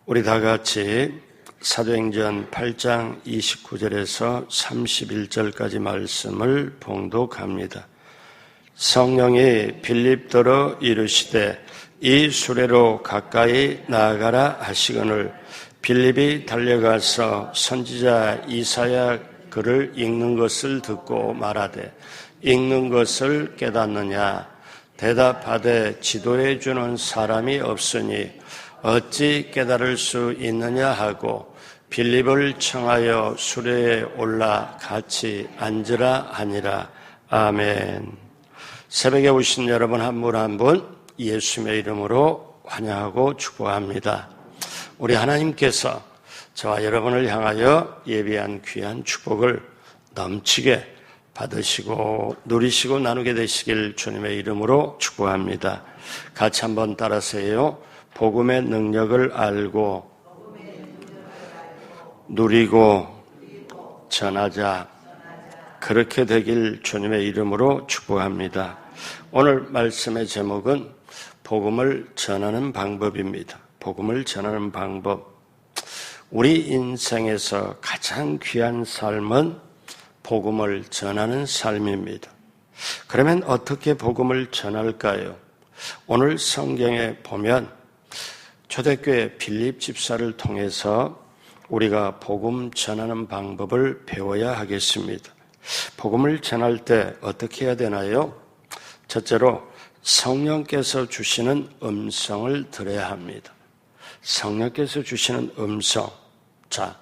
우리 다 같이 사도행전 8장 29절에서 31절까지 말씀을 봉독합니다. 성령이 빌립더러 이르시되 이 수레로 가까이 나아가라 하시거늘 빌립이 달려가서 선지자 이사야 글을 읽는 것을 듣고 말하되 읽는 것을 깨닫느냐? 대답하되 지도해 주는 사람이 없으니 어찌 깨달을 수 있느냐 하고 빌립을 청하여 수레에 올라 같이 앉으라 하니라. 아멘. 새벽에 오신 여러분 한 분 한 분 예수님의 이름으로 환영하고 축복합니다. 우리 하나님께서 저와 여러분을 향하여 예비한 귀한 축복을 넘치게 받으시고 누리시고 나누게 되시길 주님의 이름으로 축복합니다. 같이 한번 따라서요. 복음의 능력을 알고 누리고 전하자. 그렇게 되길 주님의 이름으로 축복합니다. 오늘 말씀의 제목은 복음을 전하는 방법입니다. 복음을 전하는 방법. 우리 인생에서 가장 귀한 삶은 복음을 전하는 삶입니다. 그러면 어떻게 복음을 전할까요? 오늘 성경에 보면 초대교회 빌립 집사를 통해서 우리가 복음 전하는 방법을 배워야 하겠습니다. 복음을 전할 때 어떻게 해야 되나요? 첫째로 성령께서 주시는 음성을 들어야 합니다. 성령께서 주시는 음성. 자,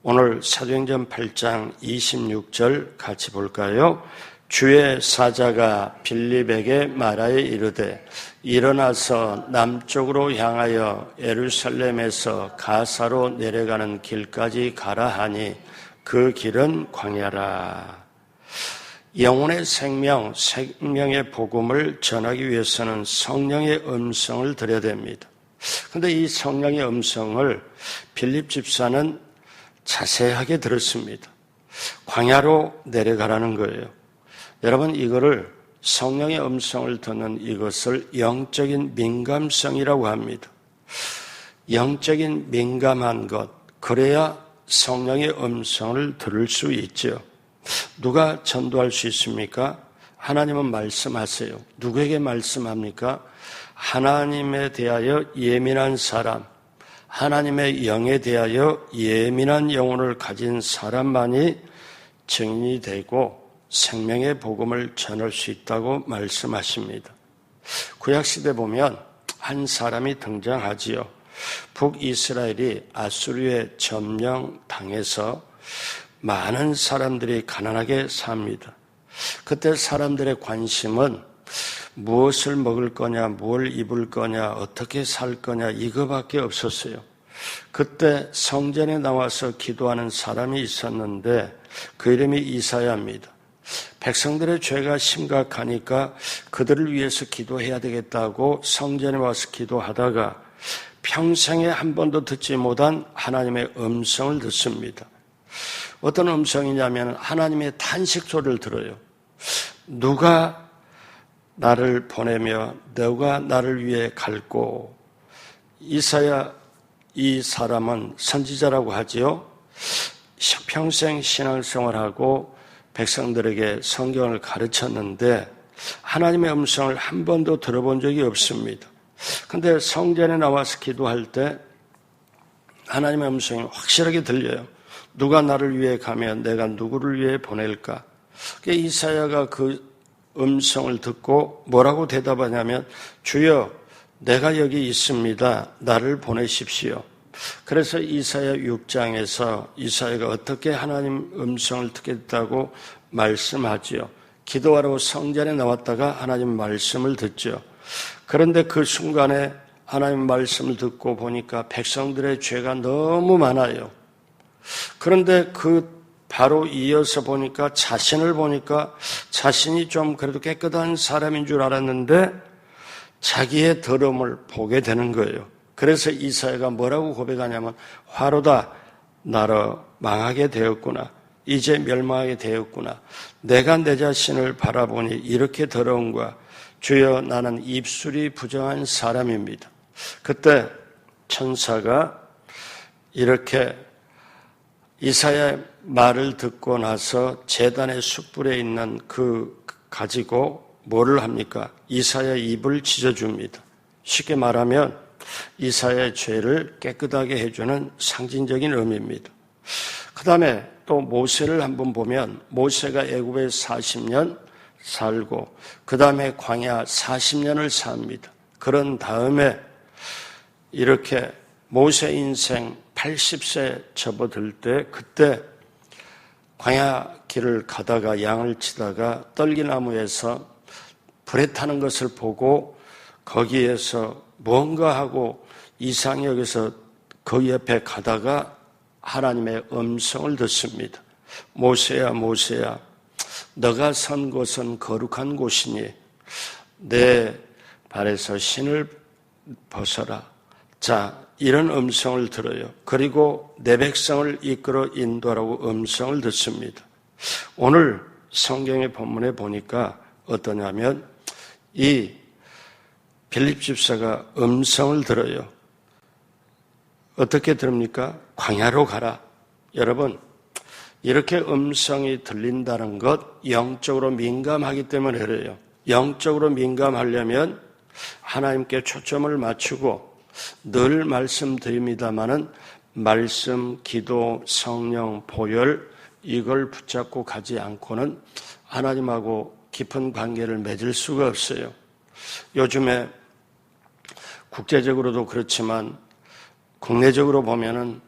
오늘 사도행전 8장 26절 같이 볼까요? 주의 사자가 빌립에게 말하여 이르되 일어나서 남쪽으로 향하여 예루살렘에서 가사로 내려가는 길까지 가라 하니 그 길은 광야라. 영혼의 생명의 복음을 전하기 위해서는 성령의 음성을 들어야 됩니다. 그런데 이 성령의 음성을 빌립 집사는 자세하게 들었습니다. 광야로 내려가라는 거예요. 여러분, 이거를 성령의 음성을 듣는 이것을 영적인 민감성이라고 합니다. 영적인 민감한 것, 그래야 성령의 음성을 들을 수 있죠. 누가 전도할 수 있습니까? 하나님은 말씀하세요. 누구에게 말씀합니까? 하나님에 대하여 예민한 사람, 하나님의 영에 대하여 예민한 영혼을 가진 사람만이 증인이 되고 생명의 복음을 전할 수 있다고 말씀하십니다. 구약시대 보면 한 사람이 등장하지요. 북이스라엘이 아수르에 점령당해서 많은 사람들이 가난하게 삽니다. 그때 사람들의 관심은 무엇을 먹을 거냐, 뭘 입을 거냐, 어떻게 살 거냐 이거밖에 없었어요. 그때 성전에 나와서 기도하는 사람이 있었는데 그 이름이 이사야입니다. 백성들의 죄가 심각하니까 그들을 위해서 기도해야 되겠다고 성전에 와서 기도하다가 평생에 한 번도 듣지 못한 하나님의 음성을 듣습니다. 어떤 음성이냐면 하나님의 탄식 소리를 들어요. 누가 나를 보내며 너가 나를 위해 갈고. 이사야 이 사람은 선지자라고 하지요. 평생 신앙생활하고 백성들에게 성경을 가르쳤는데 하나님의 음성을 한 번도 들어본 적이 없습니다. 그런데 성전에 나와서 기도할 때 하나님의 음성이 확실하게 들려요. 누가 나를 위해 가면 내가 누구를 위해 보낼까? 이사야가 그 음성을 듣고 뭐라고 대답하냐면 주여 내가 여기 있습니다. 나를 보내십시오. 그래서 이사야 6장에서 이사야가 어떻게 하나님 음성을 듣게 됐다고 말씀하지요. 기도하러 성전에 나왔다가 하나님 말씀을 듣죠. 그런데 그 순간에 하나님 말씀을 듣고 보니까 백성들의 죄가 너무 많아요. 그런데 그 바로 이어서 보니까 자신을 보니까 자신이 좀 그래도 깨끗한 사람인 줄 알았는데 자기의 더러움을 보게 되는 거예요. 그래서 이사야가 뭐라고 고백하냐면 화로다 나로 망하게 되었구나. 이제 멸망하게 되었구나. 내가 내 자신을 바라보니 이렇게 더러운가. 주여 나는 입술이 부정한 사람입니다. 그때 천사가 이렇게 이사야의 말을 듣고 나서 제단의 숯불에 있는 그 가지고 뭐를 합니까? 이사야의 입을 찢어줍니다. 쉽게 말하면 이사야의 죄를 깨끗하게 해주는 상징적인 의미입니다. 그 다음에 또 모세를 한번 보면 모세가 애굽에 40년 살고 그 다음에 광야 40년을 삽니다. 그런 다음에 이렇게 모세 인생 80세 접어들 때 그때 광야 길을 가다가 양을 치다가 떨기나무에서 불에 타는 것을 보고 거기에서 뭔가 하고 이상히 여기서 그 옆에 가다가 하나님의 음성을 듣습니다. 모세야 모세야 너가 선 곳은 거룩한 곳이니 내 발에서 신을 벗어라. 자, 이런 음성을 들어요. 그리고 내 백성을 이끌어 인도하라고 음성을 듣습니다. 오늘 성경의 본문에 보니까 어떠냐면 이 빌립 집사가 음성을 들어요. 어떻게 들습니까? 광야로 가라. 여러분, 이렇게 음성이 들린다는 것 영적으로 민감하기 때문에 그래요. 영적으로 민감하려면 하나님께 초점을 맞추고 늘 말씀드립니다마는 말씀, 기도, 성령, 보혈 이걸 붙잡고 가지 않고는 하나님하고 깊은 관계를 맺을 수가 없어요. 요즘에 국제적으로도 그렇지만 국내적으로 보면은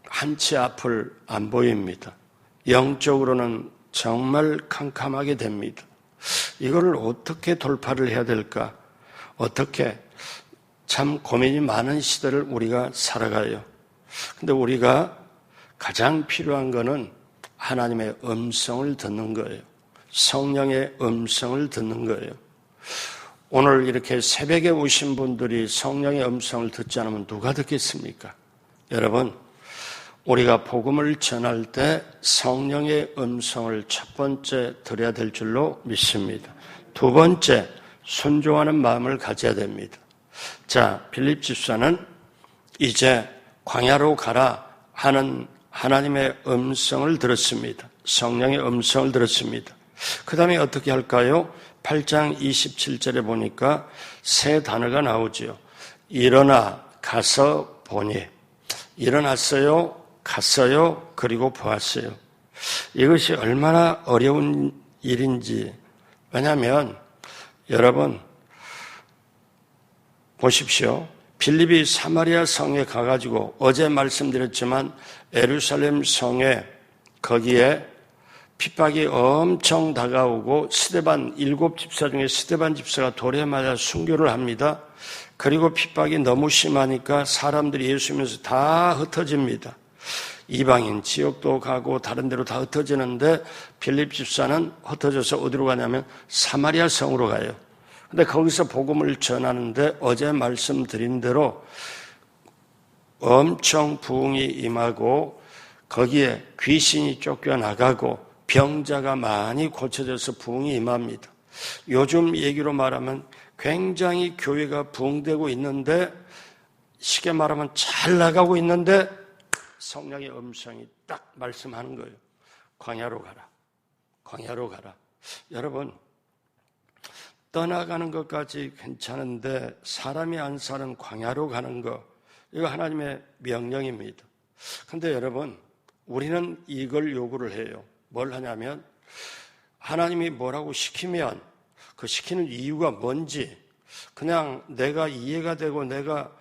한치 앞을 안 보입니다. 영적으로는 정말 캄캄하게 됩니다. 이거를 어떻게 돌파를 해야 될까? 어떻게? 참 고민이 많은 시대를 우리가 살아가요. 근데 우리가 가장 필요한 거는 하나님의 음성을 듣는 거예요. 성령의 음성을 듣는 거예요. 오늘 이렇게 새벽에 오신 분들이 성령의 음성을 듣지 않으면 누가 듣겠습니까? 여러분, 우리가 복음을 전할 때 성령의 음성을 첫 번째 들어야 될 줄로 믿습니다. 두 번째, 순종하는 마음을 가져야 됩니다. 자, 빌립 집사는 이제 광야로 가라 하는 하나님의 음성을 들었습니다. 성령의 음성을 들었습니다. 그 다음에 어떻게 할까요? 8장 27절에 보니까 세 단어가 나오죠. 일어나 가서 보니. 일어났어요, 갔어요, 그리고 보았어요. 이것이 얼마나 어려운 일인지. 왜냐하면 여러분 보십시오. 빌립이 사마리아 성에 가가지고 어제 말씀드렸지만 예루살렘 성에 거기에 핍박이 엄청 다가오고 스데반 7집사 중에 스데반 집사가 돌에 맞아 순교를 합니다. 그리고 핍박이 너무 심하니까 사람들이 예수 믿으면서 다 흩어집니다. 이방인 지역도 가고 다른 데로 다 흩어지는데 빌립 집사는 흩어져서 어디로 가냐면 사마리아 성으로 가요. 근데 거기서 복음을 전하는데 어제 말씀드린 대로 엄청 부흥이 임하고 거기에 귀신이 쫓겨나가고 병자가 많이 고쳐져서 부흥이 임합니다. 요즘 얘기로 말하면 굉장히 교회가 부흥되고 있는데 쉽게 말하면 잘 나가고 있는데 성령의 음성이 딱 말씀하는 거예요. 광야로 가라. 광야로 가라. 여러분, 떠나가는 것까지 괜찮은데 사람이 안 사는 광야로 가는 거, 이거 하나님의 명령입니다. 그런데 여러분, 우리는 이걸 요구를 해요. 뭘 하냐면 하나님이 뭐라고 시키면 그 시키는 이유가 뭔지 그냥 내가 이해가 되고 내가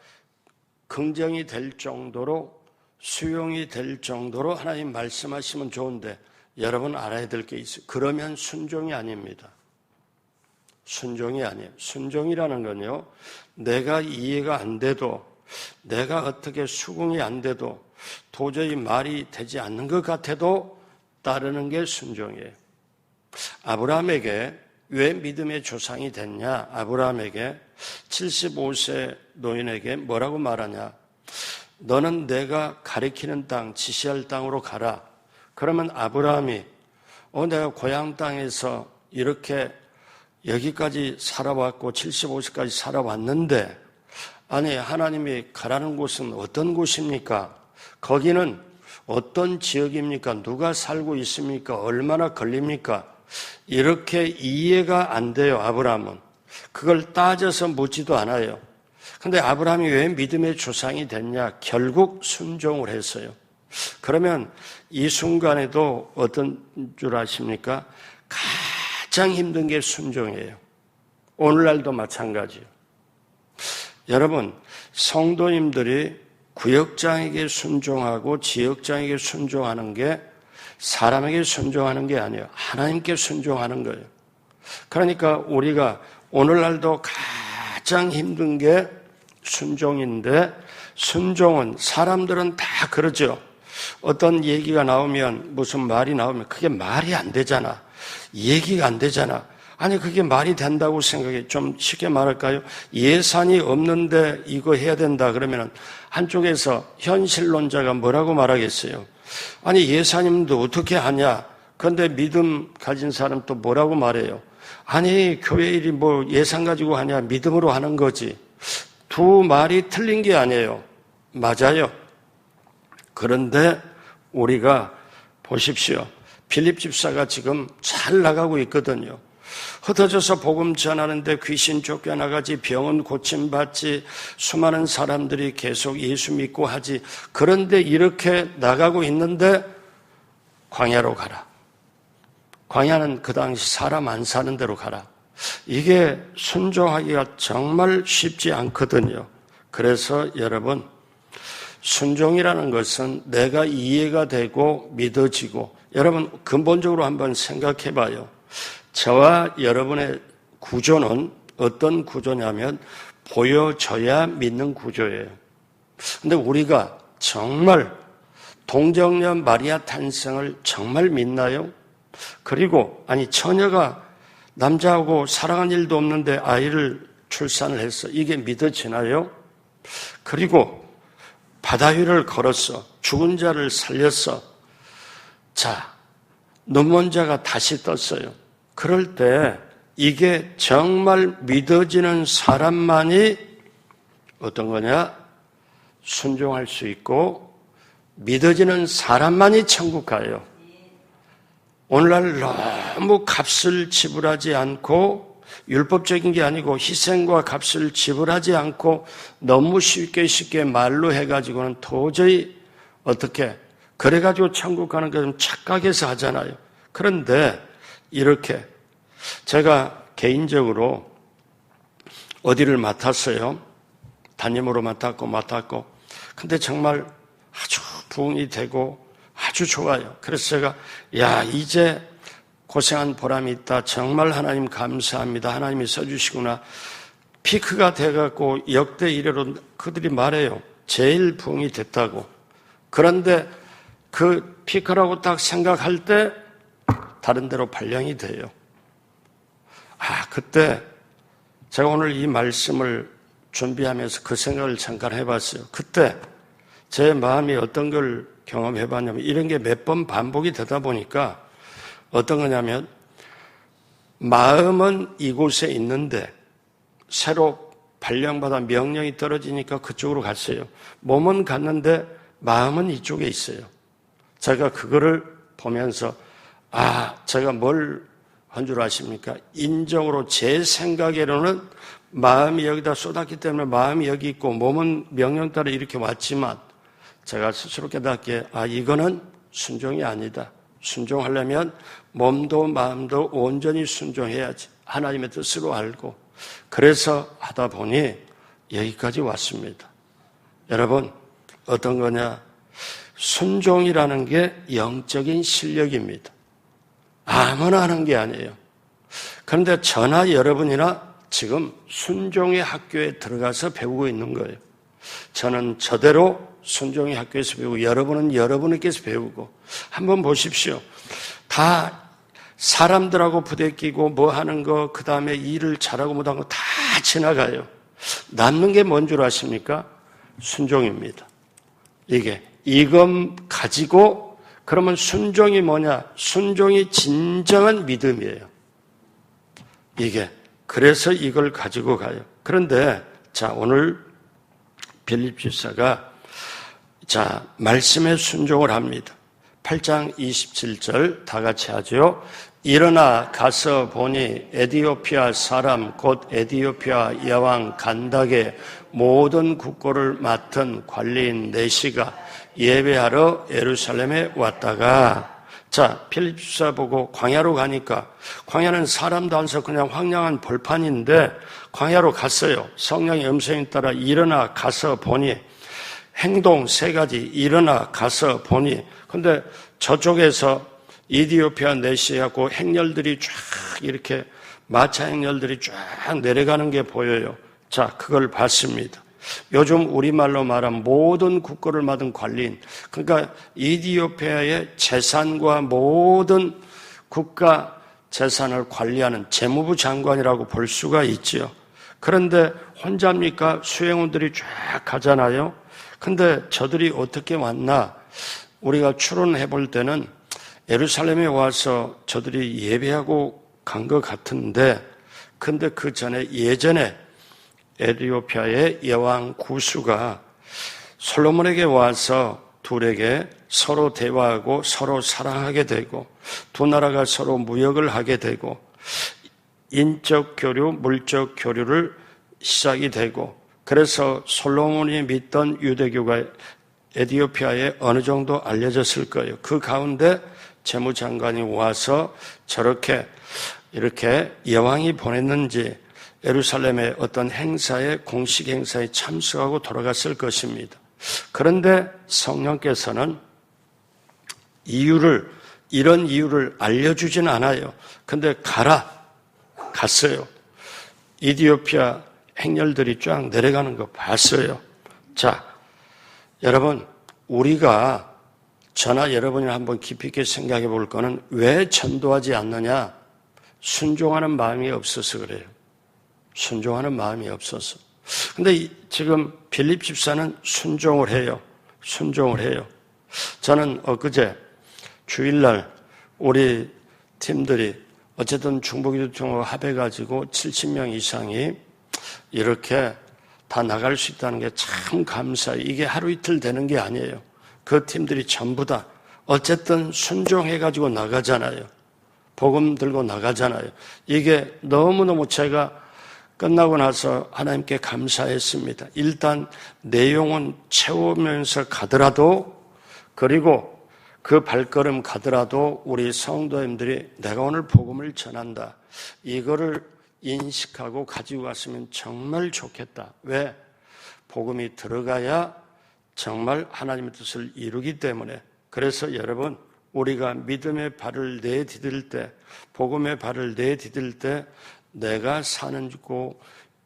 긍정이 될 정도로 수용이 될 정도로 하나님 말씀하시면 좋은데 여러분 알아야 될 게 있어요. 그러면 순종이 아닙니다. 순종이 아니에요. 순종이라는 건요, 내가 이해가 안 돼도 내가 어떻게 수긍이 안 돼도 도저히 말이 되지 않는 것 같아도 따르는 게 순종이에요. 아브라함에게 왜 믿음의 조상이 됐냐? 아브라함에게 75세 노인에게 뭐라고 말하냐? 너는 내가 가리키는 땅, 지시할 땅으로 가라. 그러면 아브라함이 내가 고향 땅에서 이렇게 여기까지 살아왔고 75세까지 살아왔는데 아니 하나님이 가라는 곳은 어떤 곳입니까? 거기는 어떤 지역입니까? 누가 살고 있습니까? 얼마나 걸립니까? 이렇게 이해가 안 돼요, 아브라함은. 그걸 따져서 묻지도 않아요. 근데 아브라함이 왜 믿음의 조상이 됐냐? 결국 순종을 했어요. 그러면 이 순간에도 어떤 줄 아십니까? 가장 힘든 게 순종이에요. 오늘날도 마찬가지예요. 여러분, 성도님들이 구역장에게 순종하고 지역장에게 순종하는 게 사람에게 순종하는 게 아니에요. 하나님께 순종하는 거예요. 그러니까 우리가 오늘날도 가장 힘든 게 순종인데, 순종은 사람들은 다 그러죠. 어떤 얘기가 나오면, 무슨 말이 나오면 그게 말이 안 되잖아. 얘기가 안 되잖아. 아니, 그게 말이 된다고 생각해. 좀 쉽게 말할까요? 예산이 없는데 이거 해야 된다 그러면 한쪽에서 현실론자가 뭐라고 말하겠어요? 아니, 예산님도 어떻게 하냐? 그런데 믿음 가진 사람 또 뭐라고 말해요? 아니, 교회 일이 뭐 예산 가지고 하냐? 믿음으로 하는 거지. 두 말이 틀린 게 아니에요. 맞아요. 그런데 우리가 보십시오. 빌립 집사가 지금 잘 나가고 있거든요. 흩어져서 복음 전하는데 귀신 쫓겨나가지, 병은 고침받지, 수많은 사람들이 계속 예수 믿고 하지. 그런데 이렇게 나가고 있는데 광야로 가라. 광야는 그 당시 사람 안 사는 데로 가라. 이게 순종하기가 정말 쉽지 않거든요. 그래서 여러분, 순종이라는 것은 내가 이해가 되고 믿어지고, 여러분 근본적으로 한번 생각해 봐요. 저와 여러분의 구조는 어떤 구조냐면 보여져야 믿는 구조예요. 근데 우리가 정말 동정녀 마리아 탄생을 정말 믿나요? 그리고 아니, 처녀가 남자하고 사랑한 일도 없는데 아이를 출산을 했어. 이게 믿어지나요? 그리고 바다 위를 걸었어. 죽은 자를 살렸어. 자, 눈먼 자가 다시 떴어요. 그럴 때 이게 정말 믿어지는 사람만이 어떤 거냐? 순종할 수 있고, 믿어지는 사람만이 천국 가요. 오늘날 너무 값을 지불하지 않고, 율법적인 게 아니고 희생과 값을 지불하지 않고 너무 쉽게 말로 해가지고는 도저히 어떻게 그래가지고 천국 가는 게 좀 착각해서 하잖아요. 그런데 이렇게 제가 개인적으로 어디를 맡았어요. 담임으로 맡았고 근데 정말 아주 부응이 되고 아주 좋아요. 그래서 제가 이제 고생한 보람이 있다. 정말 하나님 감사합니다. 하나님이 써주시구나. 피크가 돼갖고 역대 이래로 그들이 말해요. 제일 부응이 됐다고. 그런데 그 피크라고 딱 생각할 때 다른 데로 발령이 돼요. 그때 제가 오늘 이 말씀을 준비하면서 그 생각을 잠깐 해봤어요. 그때 제 마음이 어떤 걸 경험해봤냐면, 이런 게 몇 번 반복이 되다 보니까 어떤 거냐면, 마음은 이곳에 있는데 새로 발령받아 명령이 떨어지니까 그쪽으로 갔어요. 몸은 갔는데 마음은 이쪽에 있어요. 제가 그거를 보면서 제가 뭘 한 줄 아십니까? 인정으로 제 생각으로는 마음이 여기다 쏟았기 때문에 마음이 여기 있고 몸은 명령 따라 이렇게 왔지만, 제가 스스로 깨닫기에 이거는 순종이 아니다. 순종하려면 몸도 마음도 온전히 순종해야지. 하나님의 뜻으로 알고. 그래서 하다 보니 여기까지 왔습니다. 여러분, 어떤 거냐? 순종이라는 게 영적인 실력입니다. 아무나 하는 게 아니에요. 그런데 저나 여러분이나 지금 순종의 학교에 들어가서 배우고 있는 거예요. 저는 저대로 순종의 학교에서 배우고, 여러분은 여러분에게서 배우고. 한번 보십시오. 다 사람들하고 부대끼고 뭐 하는 거, 그 다음에 일을 잘하고 못하는 거 다 지나가요. 남는 게 뭔 줄 아십니까? 순종입니다. 이것 가지고, 그러면 순종이 뭐냐? 순종이 진정한 믿음이에요. 그래서 이걸 가지고 가요. 그런데 오늘 빌립 집사가 자, 말씀에 순종을 합니다. 8장 27절 다 같이 하죠. 일어나 가서 보니 에디오피아 사람 곧 에디오피아 여왕 간닥의 모든 국고를 맡은 관리인 네시가 예배하러 예루살렘에 왔다가, 자, 필립주사 보고 광야로 가니까, 광야는 사람도 안 서 그냥 황량한 벌판인데 광야로 갔어요. 성령의 음성에 따라 일어나 가서 보니, 행동 세 가지, 일어나 가서 보니. 근데 저쪽에서 이디오피아 내시하고 행렬들이 쫙 이렇게 마차 행렬들이 쫙 내려가는 게 보여요. 자, 그걸 봤습니다. 요즘 우리말로 말하면 모든 국고를 맡은 관리인, 그러니까 이디오피아의 재산과 모든 국가 재산을 관리하는 재무부 장관이라고 볼 수가 있죠. 그런데 혼자입니까? 수행원들이 쫙 가잖아요. 근데 저들이 어떻게 왔나? 우리가 추론해 볼 때는 예루살렘에 와서 저들이 예배하고 간 것 같은데, 근데 그 전에 예전에 에디오피아의 여왕 구수가 솔로몬에게 와서 둘에게 서로 대화하고 서로 사랑하게 되고 두 나라가 서로 무역을 하게 되고 인적 교류, 물적 교류를 시작이 되고, 그래서 솔로몬이 믿던 유대교가 에디오피아에 어느 정도 알려졌을 거예요. 그 가운데 재무장관이 와서 저렇게 이렇게 여왕이 보냈는지 예루살렘의 어떤 행사에, 공식 행사에 참석하고 돌아갔을 것입니다. 그런데 성령께서는 이런 이유를 알려주진 않아요. 근데 갔어요. 이디오피아 행렬들이 쫙 내려가는 거 봤어요. 자, 여러분, 우리가 저나 여러분이 한번 깊이 있게 생각해 볼 거는 왜 전도하지 않느냐? 순종하는 마음이 없어서 그래요. 순종하는 마음이 없어서. 근데 지금 빌립 집사는 순종을 해요. 저는 엊그제 주일날 우리 팀들이 어쨌든 중보기도총회와 합해가지고 70명 이상이 이렇게 다 나갈 수 있다는 게 참 감사해요. 이게 하루 이틀 되는 게 아니에요. 그 팀들이 전부 다 어쨌든 순종해가지고 나가잖아요. 복음 들고 나가잖아요. 이게 너무너무 제가 끝나고 나서 하나님께 감사했습니다. 일단 내용은 채우면서 가더라도, 그리고 그 발걸음 가더라도 우리 성도님들이 내가 오늘 복음을 전한다, 이거를 인식하고 가지고 갔으면 정말 좋겠다. 왜? 복음이 들어가야 정말 하나님의 뜻을 이루기 때문에. 그래서 여러분, 우리가 믿음의 발을 내디딜 때, 복음의 발을 내디딜 때 내가 사는 고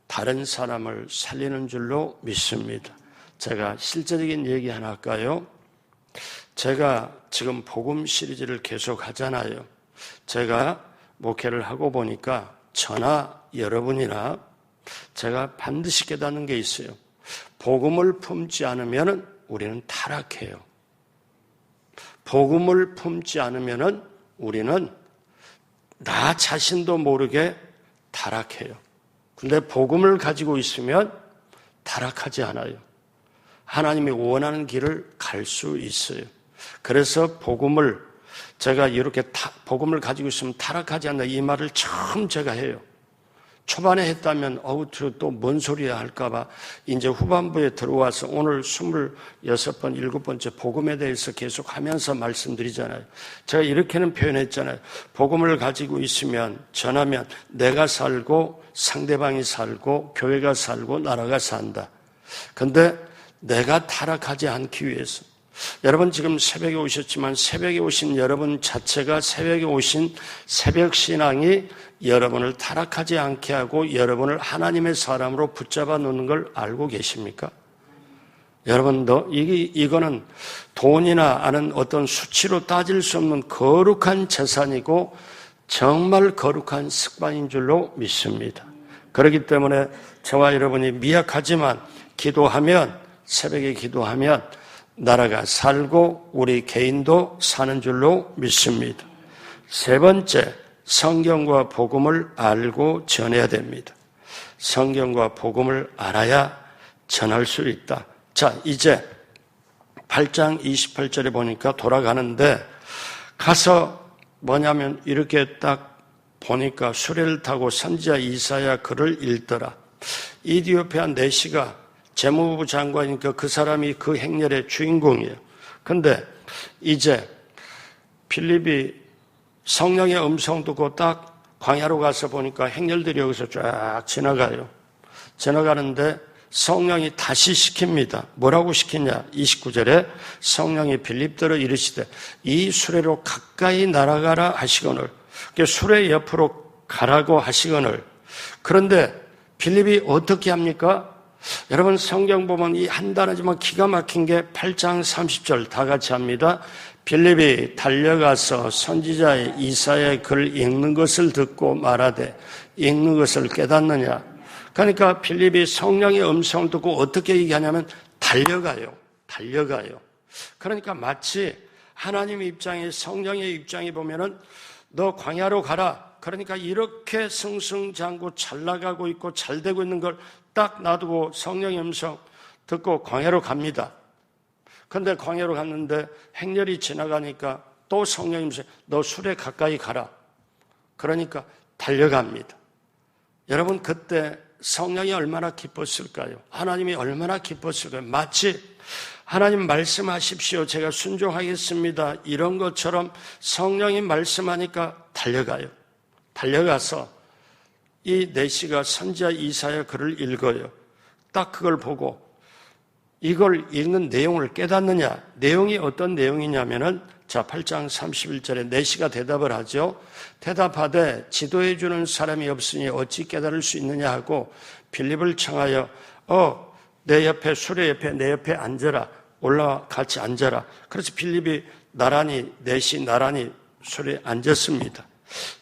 다른 사람을 살리는 줄로 믿습니다. 제가 실제적인 얘기 하나 할까요? 제가 지금 복음 시리즈를 계속 하잖아요. 제가 목회를 하고 보니까 저나 여러분이나 제가 반드시 깨닫는 게 있어요. 복음을 품지 않으면 우리는 타락해요. 복음을 품지 않으면 우리는 나 자신도 모르게 타락해요. 근데 복음을 가지고 있으면 타락하지 않아요. 하나님이 원하는 길을 갈 수 있어요. 그래서 복음을 제가 이렇게 복음을 가지고 있으면 타락하지 않는다, 이 말을 처음 제가 해요. 초반에 했다면 또 뭔 소리야 할까봐 이제 후반부에 들어와서 오늘 26번, 7번째 복음에 대해서 계속 하면서 말씀드리잖아요. 제가 이렇게는 표현했잖아요. 복음을 가지고 있으면, 전하면 내가 살고 상대방이 살고 교회가 살고 나라가 산다. 근데 내가 타락하지 않기 위해서, 여러분 지금 새벽에 오셨지만 새벽에 오신 여러분 자체가 새벽에 오신 새벽 신앙이 여러분을 타락하지 않게 하고 여러분을 하나님의 사람으로 붙잡아 놓는 걸 알고 계십니까? 여러분, 이거는 돈이나 아는 어떤 수치로 따질 수 없는 거룩한 재산이고 정말 거룩한 습관인 줄로 믿습니다. 그렇기 때문에 저와 여러분이 미약하지만 기도하면, 새벽에 기도하면 나라가 살고 우리 개인도 사는 줄로 믿습니다. 세 번째, 성경과 복음을 알고 전해야 됩니다. 성경과 복음을 알아야 전할 수 있다. 자, 이제 8장 28절에 보니까 돌아가는데 가서 뭐냐면 이렇게 딱 보니까 수레를 타고 선지자 이사야 글을 읽더라. 이디오피아 내시가 재무부 장관이니까 그 사람이 그 행렬의 주인공이에요. 근데 이제 빌립이 성령의 음성 듣고 딱 광야로 가서 보니까 행렬들이 여기서 쫙 지나가요. 지나가는데 성령이 다시 시킵니다. 뭐라고 시키냐? 29절에 성령이 빌립들을 이르시되 이 수레로 가까이 날아가라 하시거늘, 수레 옆으로 가라고 하시거늘. 그런데 빌립이 어떻게 합니까? 여러분 성경 보면 이 한 단어지만 기가 막힌 게 8장 30절 다 같이 합니다. 빌립이 달려가서 선지자의 이사야의 글 읽는 것을 듣고 말하되 읽는 것을 깨닫느냐. 그러니까 빌립이 성령의 음성을 듣고 어떻게 얘기하냐면 달려가요. 그러니까 마치 하나님의 입장에 성령의 입장에 보면은 너 광야로 가라. 그러니까 이렇게 승승장구 잘 나가고 있고 잘 되고 있는 걸 딱 놔두고 성령의 음성 듣고 광야로 갑니다. 그런데 광야로 갔는데 행렬이 지나가니까 또 성령의 음성, 너 수레 가까이 가라. 그러니까 달려갑니다. 여러분 그때 성령이 얼마나 기뻤을까요? 하나님이 얼마나 기뻤을까요? 마치 하나님 말씀하십시오. 제가 순종하겠습니다. 이런 것처럼 성령이 말씀하니까 달려가요. 달려가서 이 내시가 선지자 이사야 글을 읽어요. 딱 그걸 보고 이걸 읽는 내용을 깨닫느냐? 내용이 어떤 내용이냐면은 자 8장 31절에 내시가 대답을 하죠. 대답하되 지도해 주는 사람이 없으니 어찌 깨달을 수 있느냐 하고 빌립을 청하여 내 옆에 수레 옆에 내 옆에 앉아라. 올라와 같이 앉아라. 그래서 빌립이 내시 나란히 수레에 앉았습니다.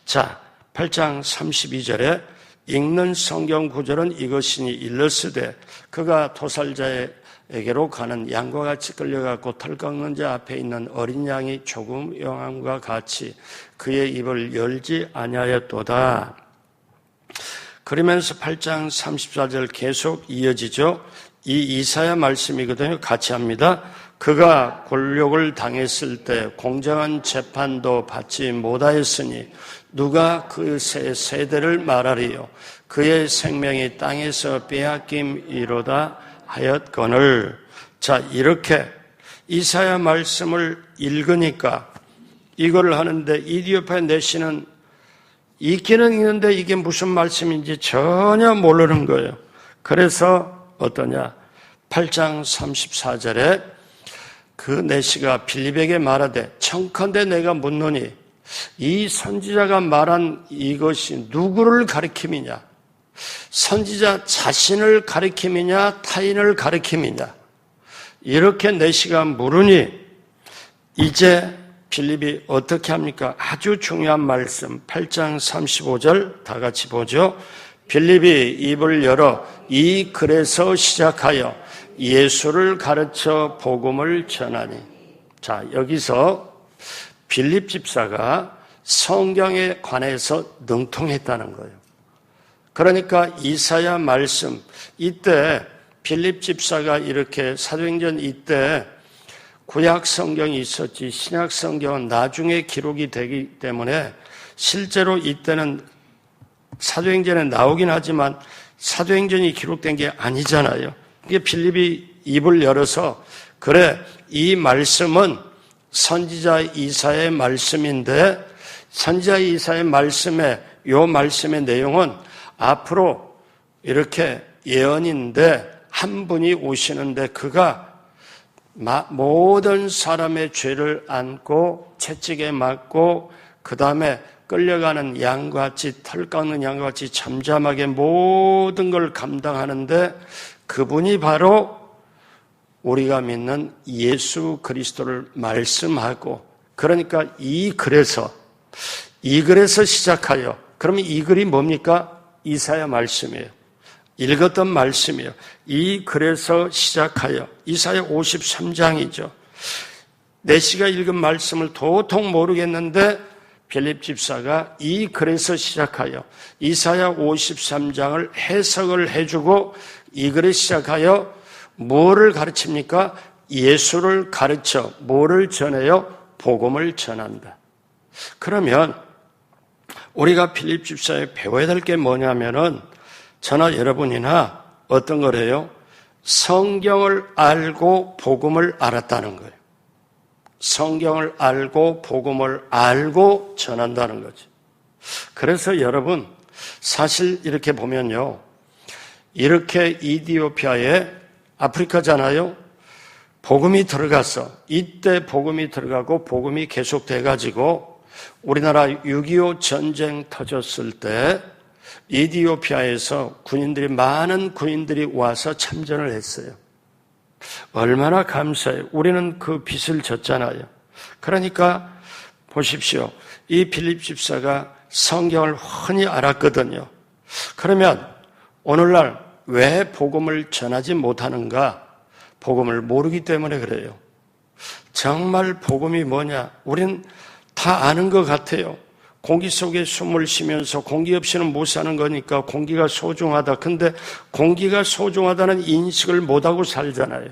자 8장 32절에 읽는 성경 구절은 이것이니 일러스되 그가 도살자에게로 가는 양과 같이 끌려가고 털 깎는 자 앞에 있는 어린 양이 조금 영함과 같이 그의 입을 열지 아니하였도다. 그러면서 8장 34절 계속 이어지죠. 이 이사야 말씀이거든요. 같이 합니다. 그가 곤욕을 당했을 때 공정한 재판도 받지 못하였으니 누가 그 세대를 말하리요. 그의 생명이 땅에서 빼앗김이로다 하였거늘. 자, 이렇게 이사야 말씀을 읽으니까 이걸 하는데 이디오피아 내시는 읽기는 읽는데 이게 무슨 말씀인지 전혀 모르는 거예요. 그래서 어떠냐? 8장 34절에 그 내시가 빌립에게 말하되 청컨대 내가 묻노니 이 선지자가 말한 이것이 누구를 가리킴이냐? 선지자 자신을 가리킴이냐? 타인을 가리킴이냐? 이렇게 내시가 물으니 이제 빌립이 어떻게 합니까? 아주 중요한 말씀 8장 35절 다 같이 보죠. 빌립이 입을 열어 이 글에서 시작하여 예수를 가르쳐 복음을 전하니. 자, 여기서 빌립 집사가 성경에 관해서 능통했다는 거예요. 그러니까 이사야 말씀, 이때 빌립 집사가 이렇게 사도행전 이때 구약 성경이 있었지 신약 성경은 나중에 기록이 되기 때문에 실제로 이때는 사도행전에 나오긴 하지만 사도행전이 기록된 게 아니잖아요. 이게 빌립이 입을 열어서 그래 이 말씀은 선지자 이사야의 말씀인데 선지자 이사야의 요 말씀의 내용은 앞으로 이렇게 예언인데 한 분이 오시는데 그가 모든 사람의 죄를 안고 채찍에 맞고 그 다음에 끌려가는 양같이 털 깎는 양같이 잠잠하게 모든 걸 감당하는데 그분이 바로 우리가 믿는 예수 그리스도를 말씀하고 그러니까 이 글에서 시작하여 그러면 이 글이 뭡니까? 이사야 말씀이에요. 읽었던 말씀이에요. 이 글에서 시작하여 이사야 53장이죠. 내시가 읽은 말씀을 도통 모르겠는데 빌립 집사가 이 글에서 시작하여 이사야 53장을 해석을 해주고 이 글에 시작하여 뭐를 가르칩니까? 예수를 가르쳐 뭐를 전해요? 복음을 전한다. 그러면 우리가 필립 집사에 배워야 될 게 뭐냐면은 저나 여러분이나 어떤 거래요? 성경을 알고 복음을 알았다는 거예요. 성경을 알고 복음을 알고 전한다는 거죠. 그래서 여러분 사실 이렇게 보면요. 이렇게 이디오피아에 아프리카잖아요. 복음이 들어갔어. 이때 복음이 들어가고 복음이 계속돼 가지고 우리나라 6.25 전쟁 터졌을 때 이디오피아에서 많은 군인들이 와서 참전을 했어요. 얼마나 감사해요. 우리는 그 빚을 졌잖아요. 그러니까 보십시오. 이 필립 집사가 성경을 흔히 알았거든요. 그러면 오늘날 왜 복음을 전하지 못하는가? 복음을 모르기 때문에 그래요. 정말 복음이 뭐냐? 우린 다 아는 것 같아요. 공기 속에 숨을 쉬면서 공기 없이는 못 사는 거니까 공기가 소중하다. 근데 공기가 소중하다는 인식을 못하고 살잖아요.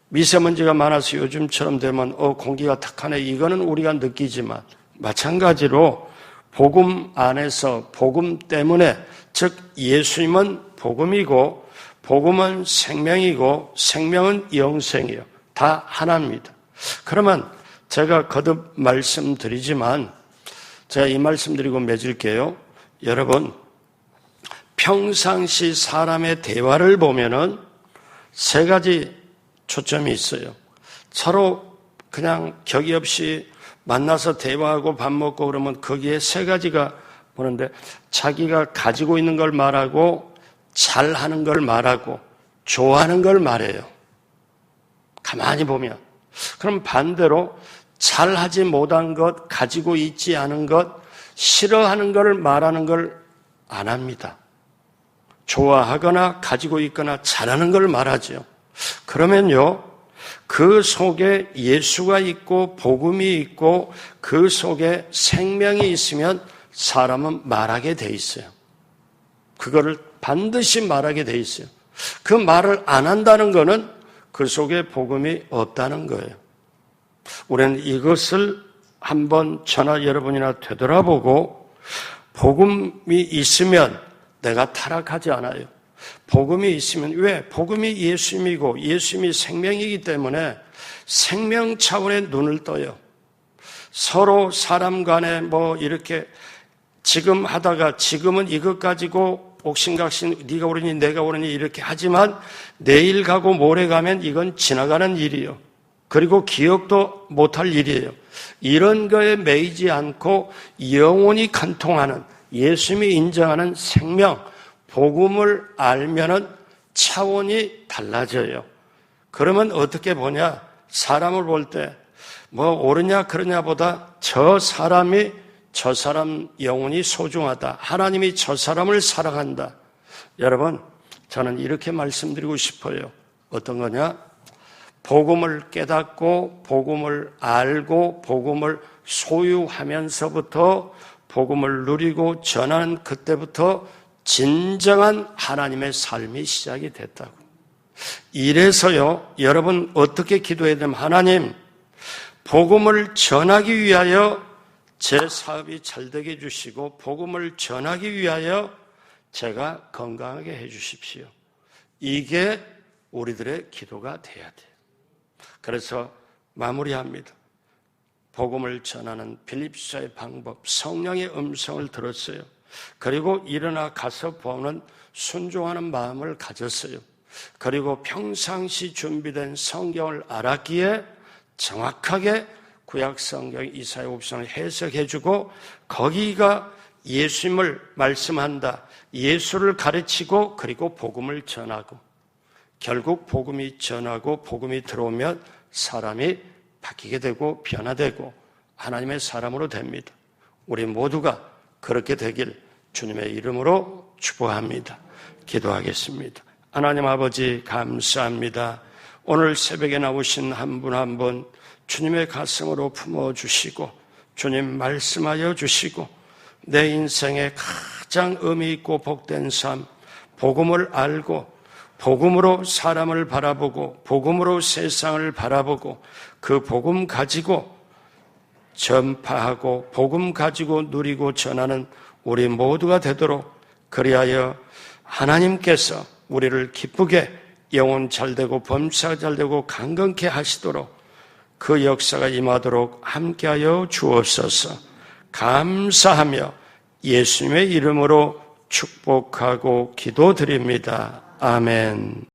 미세먼지가 많아서 요즘처럼 되면 공기가 탁하네. 이거는 우리가 느끼지만 마찬가지로 복음 안에서 복음 때문에 즉 예수님은 복음이고 복음은 생명이고 생명은 영생이에요. 다 하나입니다. 그러면 제가 거듭 말씀드리지만 제가 이 말씀드리고 맺을게요. 여러분 평상시 사람의 대화를 보면은 세 가지 초점이 있어요. 서로 그냥 격이 없이 만나서 대화하고 밥 먹고 그러면 거기에 세 가지가 보는데 자기가 가지고 있는 걸 말하고 잘하는 걸 말하고 좋아하는 걸 말해요. 가만히 보면. 그럼 반대로 잘하지 못한 것, 가지고 있지 않은 것, 싫어하는 걸 말하는 걸 안 합니다. 좋아하거나 가지고 있거나 잘하는 걸 말하죠. 그러면요, 그 속에 예수가 있고 복음이 있고 그 속에 생명이 있으면 사람은 말하게 돼 있어요. 그거를 반드시 말하게 돼 있어요. 그 말을 안 한다는 거는 그 속에 복음이 없다는 거예요. 우리는 이것을 한번 저나 여러분이나 되돌아보고 복음이 있으면 내가 타락하지 않아요. 복음이 있으면 왜? 복음이 예수님이고 예수님이 생명이기 때문에 생명 차원의 눈을 떠요. 서로 사람 간에 이렇게 지금 하다가 지금은 이것 가지고 옥신각신 네가 오르니 내가 오르니 이렇게 하지만 내일 가고 모레 가면 이건 지나가는 일이요. 그리고 기억도 못할 일이에요. 이런 거에 매이지 않고 영원히 간통하는 예수님이 인정하는 생명, 복음을 알면은 차원이 달라져요. 그러면 어떻게 보냐? 사람을 볼 때 옳으냐 그러냐보다 저 사람 영혼이 소중하다. 하나님이 저 사람을 사랑한다. 여러분, 저는 이렇게 말씀드리고 싶어요. 어떤 거냐? 복음을 깨닫고 복음을 알고 복음을 소유하면서부터 복음을 누리고 전하는 그때부터 진정한 하나님의 삶이 시작이 됐다고. 이래서요, 여러분 어떻게 기도해야 되면 하나님, 복음을 전하기 위하여 제 사업이 잘되게 해주시고 복음을 전하기 위하여 제가 건강하게 해주십시오. 이게 우리들의 기도가 돼야 돼요. 그래서 마무리합니다. 복음을 전하는 빌립보서의 방법, 성령의 음성을 들었어요. 그리고 일어나 가서 보는 순종하는 마음을 가졌어요. 그리고 평상시 준비된 성경을 알았기에 정확하게 구약성경 이사야 50장을 해석해주고 거기가 예수님을 말씀한다. 예수를 가르치고 그리고 복음을 전하고 결국 복음이 전하고 복음이 들어오면 사람이 바뀌게 되고 변화되고 하나님의 사람으로 됩니다. 우리 모두가 그렇게 되길 주님의 이름으로 축복합니다. 기도하겠습니다. 하나님 아버지 감사합니다. 오늘 새벽에 나오신 한 분 한 분 주님의 가슴으로 품어주시고 주님 말씀하여 주시고 내 인생에 가장 의미 있고 복된 삶, 복음을 알고 복음으로 사람을 바라보고 복음으로 세상을 바라보고 그 복음 가지고 전파하고 복음 가지고 누리고 전하는 우리 모두가 되도록, 그리하여 하나님께서 우리를 기쁘게 영혼 잘되고 범사가 잘되고 강건케 하시도록 그 역사가 임하도록 함께하여 주옵소서. 감사하며 예수님의 이름으로 축복하고 기도드립니다. 아멘.